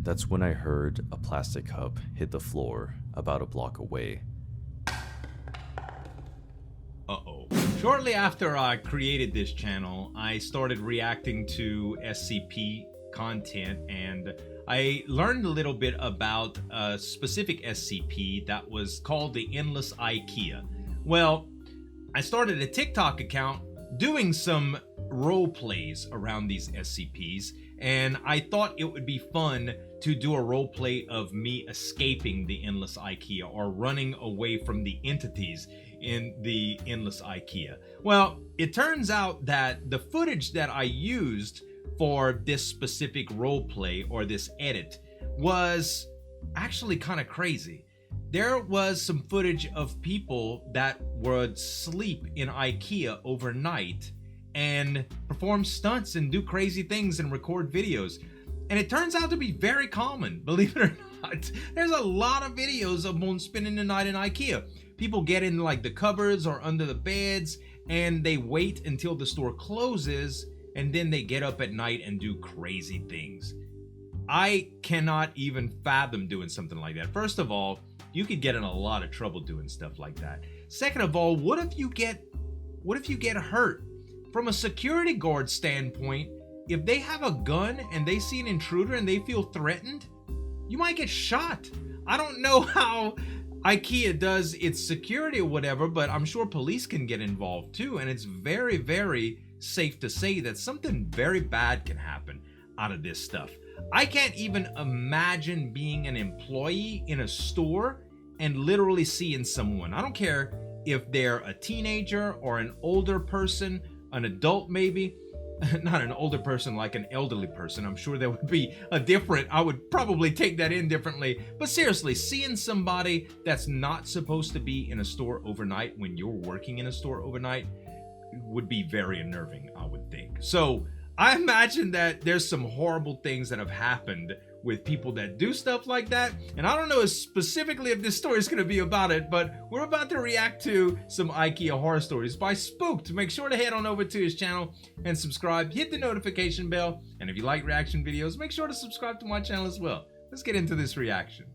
That's when I heard a plastic cup hit the floor about a block away. Uh-oh. Shortly after I created this channel, I started reacting to SCP content, and I learned a little bit about a specific SCP that was called the Endless IKEA. Well, I started a TikTok account doing some role plays around these SCPs, and I thought it would be fun to do a role play of me escaping the Endless IKEA or running away from the entities in the Endless IKEA. Well, it turns out that the footage that I used for this specific role play or this edit was actually kind of crazy. There was some footage of people that would sleep in IKEA overnight and perform stunts and do crazy things and record videos. And it turns out to be very common, believe it or not. There's a lot of videos of them spending the night in IKEA. People get in like the cupboards or under the beds and they wait until the store closes and then they get up at night and do crazy things. I cannot even fathom doing something like that. First of all, you could get in a lot of trouble doing stuff like that. Second of all, what if you get hurt? From a security guard standpoint, if they have a gun and they see an intruder and they feel threatened, you might get shot. I don't know how IKEA does its security or whatever, but I'm sure police can get involved too. And it's very, very safe to say that something very bad can happen out of this stuff. I can't even imagine being an employee in a store and literally seeing someone. I don't care if they're a teenager or an older person, an adult maybe. Not an older person like an elderly person. I'm sure there would be a different, I would probably take that in differently. But seriously, seeing somebody that's not supposed to be in a store overnight when you're working in a store overnight would be very unnerving, I would think. So I imagine that there's some horrible things that have happened with people that do stuff like that. And I don't know specifically if this story is going to be about it, but we're about to react to some IKEA horror stories by Spooked. Make sure to head on over to his channel and subscribe. Hit the notification bell. And if you like reaction videos, make sure to subscribe to my channel as well. Let's get into this reaction.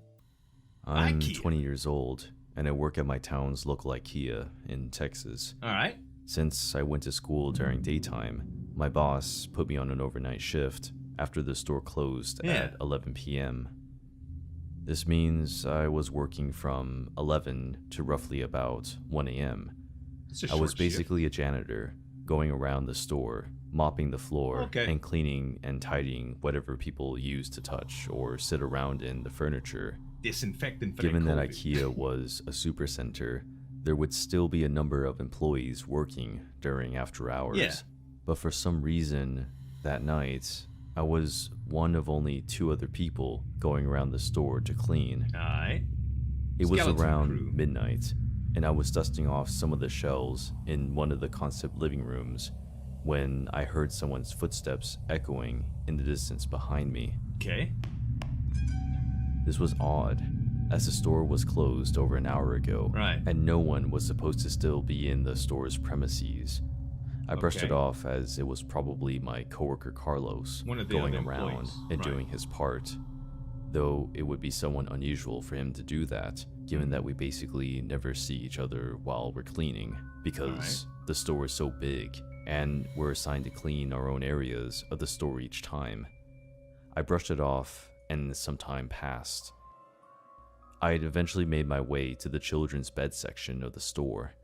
I'm IKEA. 20 years old, and I work at my town's local IKEA in Texas. All right. Since I went to school during daytime, my boss put me on an overnight shift after the store closed at 11 p.m. This means I was working from 11 to roughly about 1 a.m. I was basically a janitor, going around the store, mopping the floor, and cleaning and tidying whatever people used to touch or sit around in the furniture. Disinfectant for Given that COVID. IKEA was a supercenter, there would still be a number of employees working during after hours. Yeah. But for some reason, that night, I was one of only 2 other people going around the store to clean. Alright. It was Skeleton around crew. midnight, and I was dusting off some of the shelves in one of the concept living rooms when I heard someone's footsteps echoing in the distance behind me. Okay. This was odd, as the store was closed over an hour ago, and no one was supposed to still be in the store's premises. I brushed it off as it was probably my coworker Carlos going around and doing his part, though it would be somewhat unusual for him to do that, given that we basically never see each other while we're cleaning, because the store is so big, and we're assigned to clean our own areas of the store each time. I brushed it off, and some time passed. I had eventually made my way to the children's bed section of the store.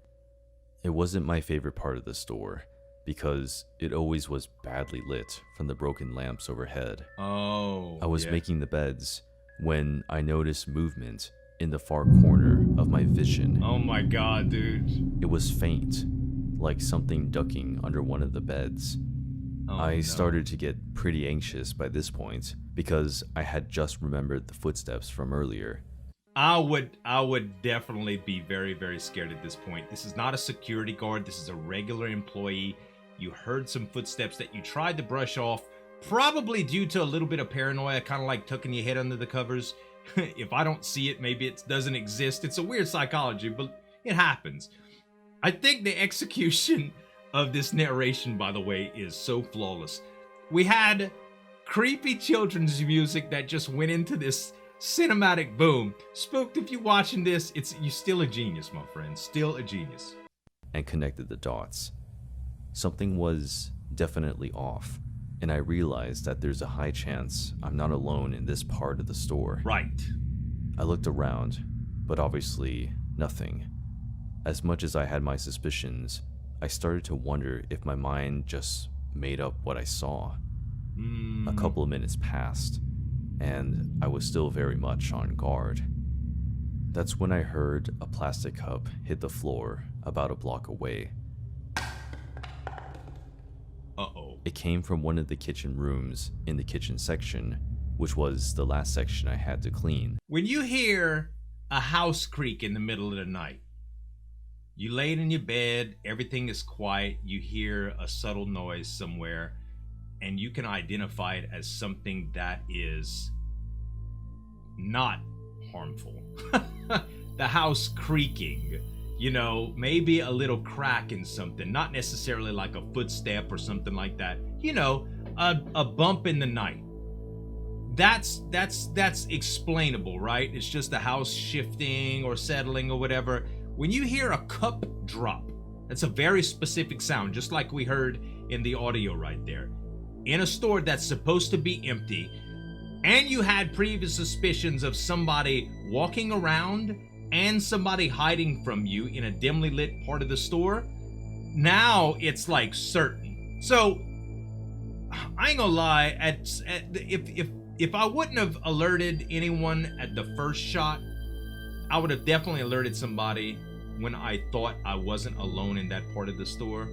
It wasn't my favorite part of the store, because it always was badly lit from the broken lamps overhead. I was making the beds when I noticed movement in the far corner of my vision. Oh my god, dude. It was faint, like something ducking under one of the beds. I started to get pretty anxious by this point, because I had just remembered the footsteps from earlier. I would definitely be very, very scared at this point. This is not a security guard. This is a regular employee. You heard some footsteps that you tried to brush off, probably due to a little bit of paranoia, kind of like tucking your head under the covers. If I don't see it, maybe it doesn't exist. It's a weird psychology, but it happens. I think the execution of this narration, by the way, is so flawless. We had creepy children's music that just went into this cinematic boom. Spooked, if you're watching this, you're still a genius, my friend. Still a genius. And connected the dots. Something was definitely off, and I realized that there's a high chance I'm not alone in this part of the store. Right. I looked around, but obviously nothing. As much as I had my suspicions, I started to wonder if my mind just made up what I saw. A couple of minutes passed, and I was still very much on guard. That's when I heard a plastic cup hit the floor about a block away. Uh-oh. It came from one of the kitchen rooms in the kitchen section, which was the last section I had to clean. When you hear a house creak in the middle of the night, you laid in your bed, everything is quiet, you hear a subtle noise somewhere, and you can identify it as something that is not harmful. The house creaking, you know, maybe a little crack in something, not necessarily like a footstep or something like that, you know, a bump in the night. That's explainable, right? It's just the house shifting or settling or whatever. When you hear a cup drop, that's a very specific sound, just like we heard in the audio right there. In a store that's supposed to be empty, and you had previous suspicions of somebody walking around and somebody hiding from you in a dimly lit part of the store, now it's like certain. So I ain't gonna lie, if I wouldn't have alerted anyone at the first shot, I would have definitely alerted somebody when I thought I wasn't alone in that part of the store.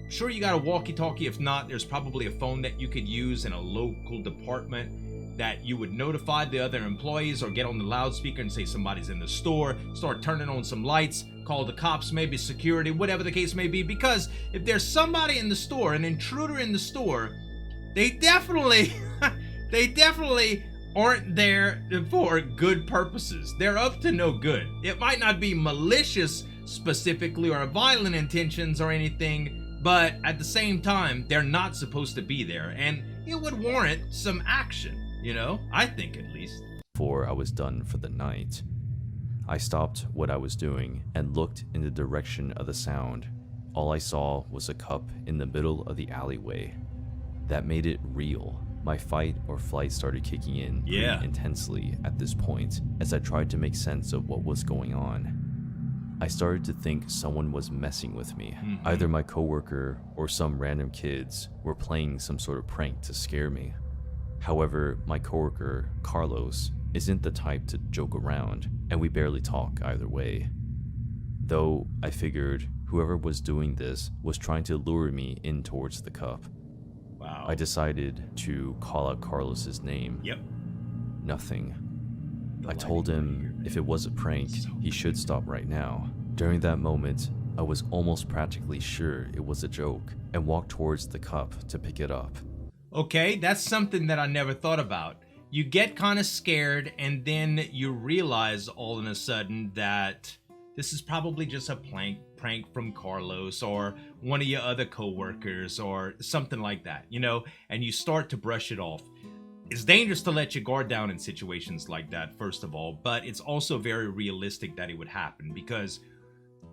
Sure, you got a walkie-talkie. If not, there's probably a phone that you could use in a local department that you would notify the other employees, or get on the loudspeaker and say somebody's in the store, start turning on some lights, call the cops, maybe security, whatever the case may be. Because if there's somebody in the store, an intruder in the store, they definitely aren't there for good purposes. They're up to no good. It might not be malicious specifically or violent intentions or anything, but at the same time, they're not supposed to be there, and it would warrant some action, you know? I think, at least. Before I was done for the night, I stopped what I was doing and looked in the direction of the sound. All I saw was a cup in the middle of the alleyway. That made it real. My fight or flight started kicking in pretty intensely at this point as I tried to make sense of what was going on. I started to think someone was messing with me. Either my coworker or some random kids were playing some sort of prank to scare me. However, my coworker, Carlos, isn't the type to joke around, and we barely talk either way. Though I figured whoever was doing this was trying to lure me in towards the cup. Wow. I decided to call out Carlos's name. Yep. Nothing. I told him if it was a prank, he should stop right now. During that moment, I was almost practically sure it was a joke and walked towards the cup to pick it up. Okay, that's something that I never thought about. You get kind of scared, and then you realize all of a sudden that this is probably just a prank from Carlos or one of your other coworkers or something like that, you know, and you start to brush it off. It's dangerous to let your guard down in situations like that, first of all, but it's also very realistic that it would happen, because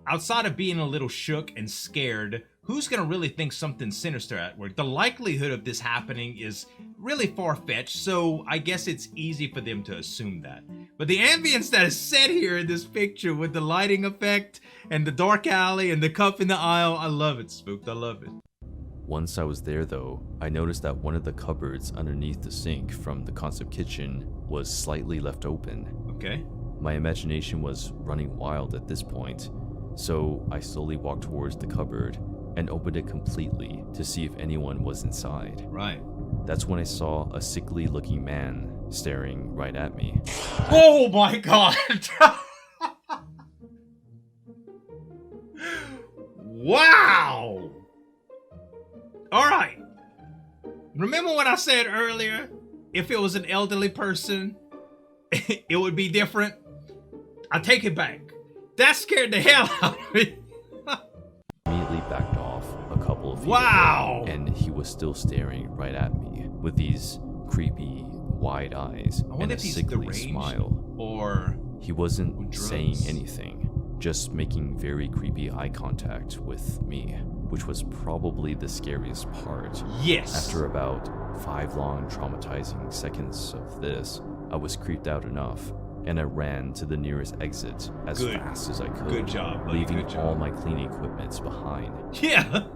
outside of being a little shook and scared, who's going to really think something sinister at work? The likelihood of this happening is really far-fetched, so I guess it's easy for them to assume that. But the ambience that is set here in this picture with the lighting effect and the dark alley and the cup in the aisle, I love it, Spooked. I love it. Once I was there though, I noticed that one of the cupboards underneath the sink from the concept kitchen was slightly left open. Okay. My imagination was running wild at this point, so I slowly walked towards the cupboard and opened it completely to see if anyone was inside. Right. That's when I saw a sickly looking man staring right at me. Oh my god! Wow! Alright. Remember what I said earlier? If it was an elderly person, it would be different. I take it back. That scared the hell out of me. Immediately backed off a couple of feet wow! away, and he was still staring right at me with these creepy, wide eyes, and a sickly smile. Or he wasn't saying anything, just making very creepy eye contact with me, which was probably the scariest part. Yes. After about 5 long traumatizing seconds of this, I was creeped out enough, and I ran to the nearest exit as fast as I could. Good job, buddy. Leaving all my cleaning equipment behind. Yeah.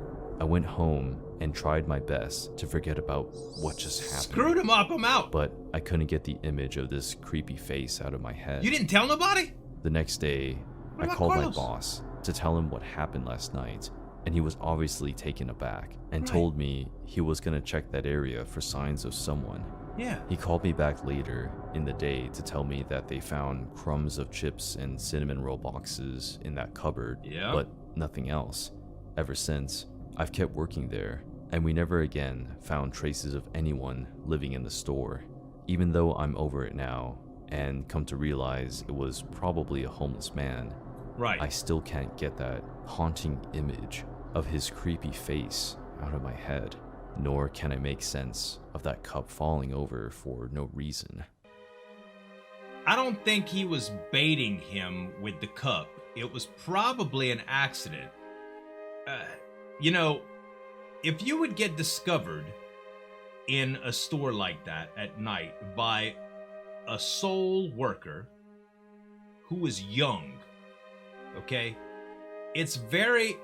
I went home and tried my best to forget about what just happened. Screwed him up, I'm out. But I couldn't get the image of this creepy face out of my head. You didn't tell nobody? The next day, I called my boss to tell him what happened last night, and he was obviously taken aback and told me he was going to check that area for signs of someone. Yeah. He called me back later in the day to tell me that they found crumbs of chips and cinnamon roll boxes in that cupboard, but nothing else. Ever since, I've kept working there, and we never again found traces of anyone living in the store. Even though I'm over it now, and come to realize it was probably a homeless man, I still can't get that haunting image of his creepy face out of my head, nor can I make sense of that cup falling over for no reason. I don't think he was baiting him with the cup. It was probably an accident. You know, if you would get discovered in a store like that at night by a sole worker who was young, okay, it's very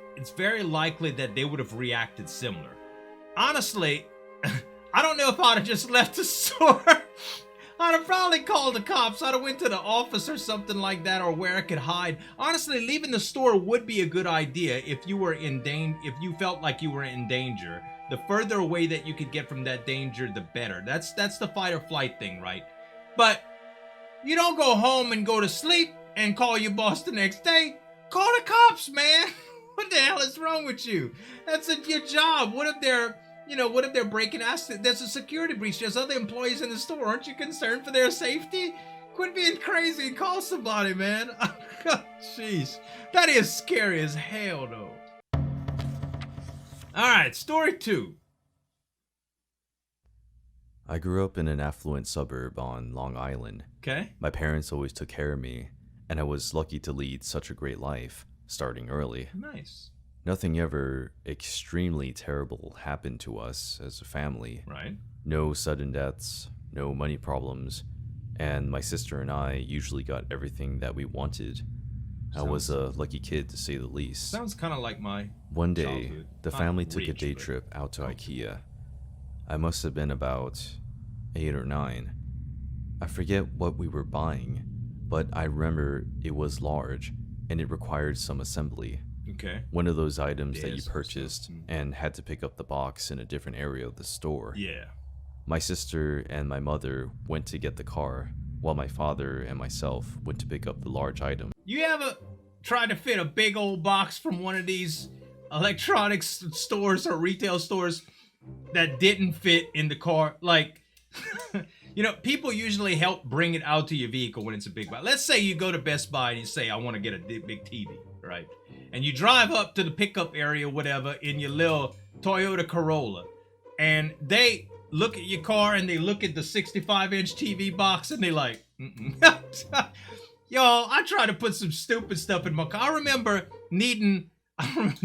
likely that they would have reacted similar. Honestly, I don't know if I'd have just left the store. I'd have probably called the cops. I'd have went to the office or something like that, or where I could hide. Honestly, leaving the store would be a good idea if you were if you felt like you were in danger. The further away that you could get from that danger, the better. That's the fight or flight thing, right? But you don't go home and go to sleep and call your boss the next day. Call the cops, man. What the hell is wrong with you? That's your job. What if they're breaking assets? There's a security breach. There's other employees in the store. Aren't you concerned for their safety? Quit being crazy and call somebody, man. Jeez. That is scary as hell, though. All right, story 2. I grew up in an affluent suburb on Long Island. Okay. My parents always took care of me, and I was lucky to lead such a great life, starting early. Nice. Nothing ever extremely terrible happened to us as a family. Right. No sudden deaths, no money problems, and my sister and I usually got everything that we wanted. I was a lucky kid, to say the least. Sounds kind of like my One day, childhood. the family took a day trip out to IKEA. I must have been about 8 or 9. I forget what we were buying, but I remember it was large, and it required some assembly. Okay. One of those items that you purchased and had to pick up the box in a different area of the store. Yeah. My sister and my mother went to get the car, while my father and myself went to pick up the large item. You ever tried to fit a big old box from one of these electronics stores or retail stores that didn't fit in the car? Like, you know, people usually help bring it out to your vehicle when it's a big box. Let's say you go to Best Buy and you say, I want to get a big TV, right? And you drive up to the pickup area, whatever, in your little Toyota Corolla. And they look at your car and they look at the 65-inch TV box and they like, Yo, I tried to put some stupid stuff in my car. I remember I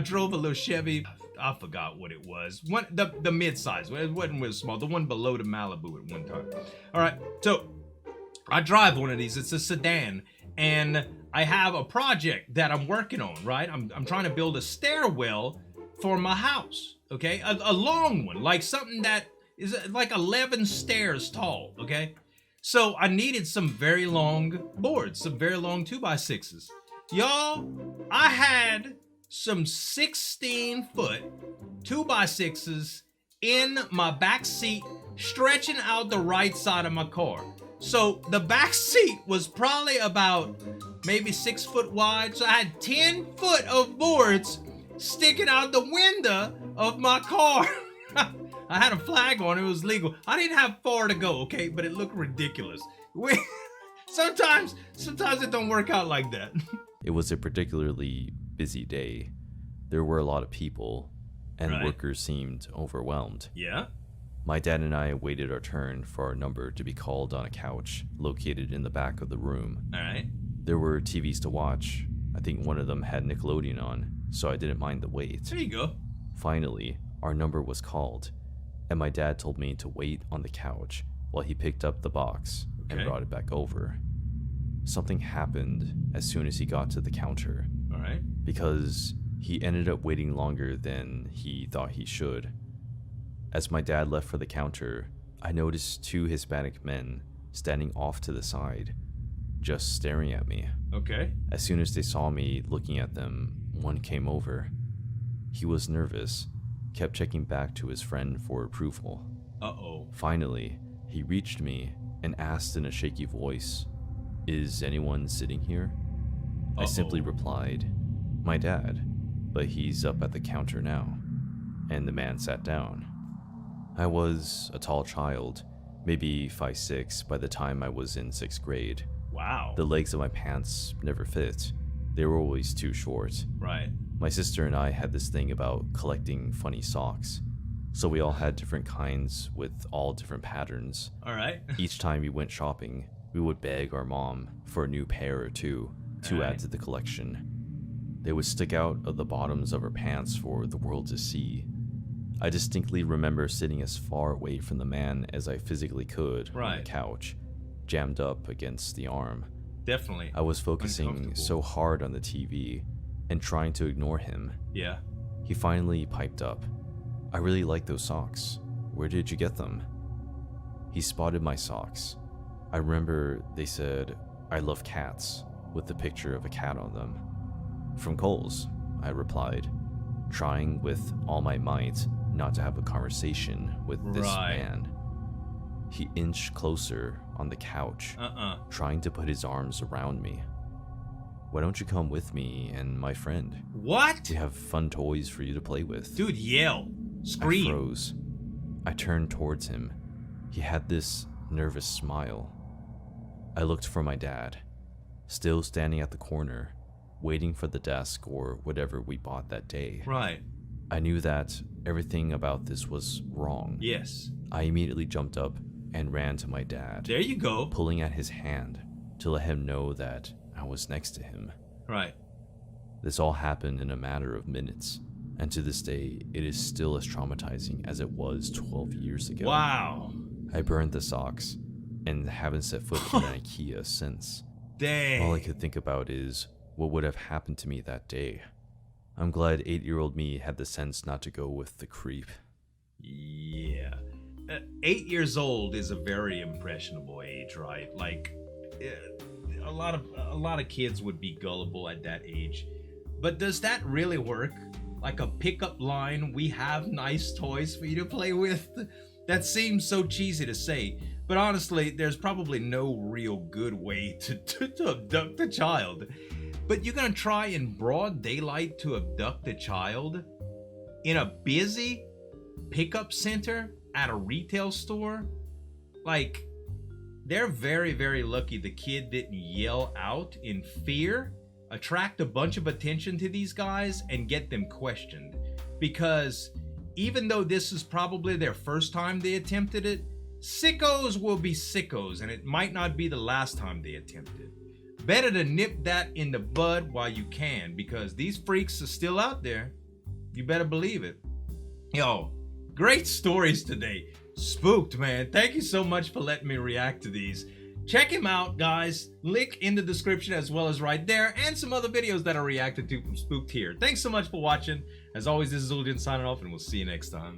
drove a little Chevy. I forgot what it was. The mid-size. It wasn't really small. The one below the Malibu at one time. All right. So I drive one of these. It's a sedan. And I have a project that I'm working on, right? I'm trying to build a stairwell for my house. Okay. A long one. Like something that is like 11 stairs tall. Okay. So I needed some very long boards. Some very long 2x6s. Y'all, I had some 16-foot 2x6s in my back seat, stretching out the right side of my car. So the back seat was probably about maybe 6 foot wide. So I had 10 foot of boards sticking out the window of my car. I had a flag on it. It was legal. I didn't have far to go, okay? But it looked ridiculous. Sometimes it don't work out like that. It was a particularly busy day. There were a lot of people, and workers seemed overwhelmed. Yeah? My dad and I waited our turn for our number to be called on a couch located in the back of the room. All right. There were TVs to watch. I think one of them had MacLeod on, so I didn't mind the wait. There you go. Finally, our number was called, and my dad told me to wait on the couch while he picked up the box and brought it back over. Something happened as soon as he got to the counter. All right. Because he ended up waiting longer than he thought he should. As my dad left for the counter, I noticed 2 Hispanic men standing off to the side, just staring at me. Okay. As soon as they saw me looking at them, one came over. He was nervous, kept checking back to his friend for approval. Uh-oh. Finally, he reached me and asked in a shaky voice, "Is anyone sitting here?" I simply replied, "My dad, but he's up at the counter now." And the man sat down. I was a tall child, maybe 5'6" by the time I was in 6th grade. Wow. The legs of my pants never fit. They were always too short. Right. My sister and I had this thing about collecting funny socks. So we all had different kinds with all different patterns. All right. Each time we went shopping, we would beg our mom for a new pair or two to add to the collection. They would stick out of the bottoms of her pants for the world to see. I distinctly remember sitting as far away from the man as I physically could on the couch, jammed up against the arm. Definitely. I was focusing so hard on the TV and trying to ignore him. Yeah. He finally piped up. "I really like those socks. Where did you get them?" He spotted my socks. I remember they said, "I love cats," with the picture of a cat on them. "From Kohl's," I replied, trying with all my might not to have a conversation with this man. He inched closer on the couch, trying to put his arms around me. "Why don't you come with me and my friend? What? We have fun toys for you to play with." Dude, yell. Scream. I froze. I turned towards him. He had this nervous smile. I looked for my dad, still standing at the corner, waiting for the desk or whatever we bought that day. Right. I knew that everything about this was wrong. Yes. I immediately jumped up and ran to my dad. There you go. Pulling at his hand to let him know that I was next to him. Right. This all happened in a matter of minutes, and to this day, it is still as traumatizing as it was 12 years ago. Wow. I burned the socks and haven't set foot in an IKEA since. Dang. All I could think about is what would have happened to me that day. I'm glad 8-year-old me had the sense not to go with the creep. Yeah. 8 years old is a very impressionable age, right? Like, a lot of kids would be gullible at that age. But does that really work? Like a pickup line, "We have nice toys for you to play with"? That seems so cheesy to say. But honestly, there's probably no real good way to abduct a child. But you're gonna try in broad daylight to abduct a child? In a busy pickup center at a retail store? Like, they're very, very lucky the kid didn't yell out in fear, attract a bunch of attention to these guys, and get them questioned. Because even though this is probably their first time they attempted it, sickos will be sickos, and it might not be the last time they attempt it. Better to nip that in the bud while you can, because these freaks are still out there. You better believe it. Yo, great stories today. Spooked, man. Thank you so much for letting me react to these. Check him out, guys. Link in the description as well as right there, and some other videos that I reacted to from Spooked here. Thanks so much for watching. As always, this is Zueljin signing off, and we'll see you next time.